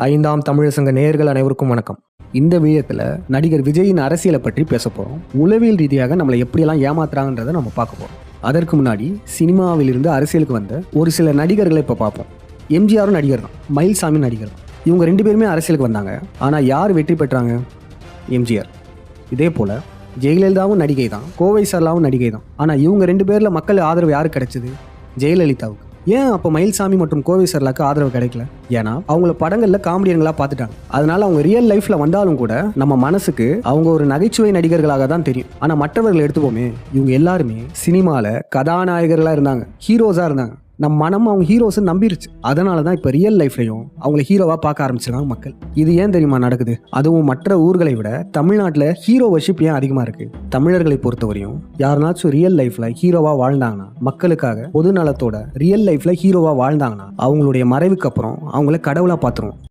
ஐந்தாம் தமிழர் சங்க நேயர்கள் அனைவருக்கும் வணக்கம். இந்த வீடியோத்தில் நடிகர் விஜயின் அரசியலை பற்றி பேச போகிறோம். உளவியல் ரீதியாக நம்மளை எப்படியெல்லாம் ஏமாத்துறாங்கன்றதை நம்ம பார்க்க போகிறோம். அதற்கு முன்னாடி சினிமாவிலிருந்து அரசியலுக்கு வந்த ஒரு சில நடிகர்களை இப்போ பார்ப்போம். எம்ஜிஆரும் நடிகர் தான், மயில்சாமி நடிகர் தான். இவங்க ரெண்டு பேருமே அரசியலுக்கு வந்தாங்க. ஆனால் யார் வெற்றி பெற்றாங்க? எம்ஜிஆர். இதே போல் ஜெயலலிதாவும் நடிகை தான், கோவை சரளாவும் நடிகை தான். ஆனால் இவங்க ரெண்டு பேரில் மக்கள் ஆதரவு யாருக்கு கிடைச்சது? ஜெயலலிதாவுக்கு. ஏன் அப்போ மயில்சாமி மற்றும் கோவை சரளாக்கு ஆதரவு கிடைக்கல? ஏன்னா அவங்கள படங்களில் காமெடியன்களா பார்த்துட்டாங்க. அதனால அவங்க ரியல் லைஃப்ல வந்தாலும் கூட நம்ம மனசுக்கு அவங்க ஒரு நகைச்சுவை நடிகர்களாக தான் தெரியும். ஆனால் மற்றவர்கள் எடுத்துப்போமே, இவங்க எல்லாருமே சினிமாவில் கதாநாயகர்களாக இருந்தாங்க, ஹீரோஸாக இருந்தாங்க. நம்ம மனம் அவங்க ஹீரோஸ் நம்பிருச்சு. அதனால தான் இப்போ ரியல் லைஃப்லையும் அவங்கள ஹீரோவாக பார்க்க ஆரம்பிச்சிருக்காங்க மக்கள். இது ஏன் தெரியுமா நடக்குது? அதுவும் மற்ற ஊர்களை விட தமிழ்நாட்டில் ஹீரோ வர்ஷிப் ஏன் அதிகமாக இருக்கு? தமிழர்களை பொறுத்தவரையும் யாருனாச்சும் ரியல் லைஃப்ல ஹீரோவாக வாழ்ந்தாங்கன்னா, மக்களுக்காக பொது நலத்தோட ரியல் லைஃப்ல ஹீரோவாக வாழ்ந்தாங்கன்னா, அவங்களுடைய மறைவுக்கு அப்புறம் அவங்கள கடவுளாக பார்த்துருவோம்.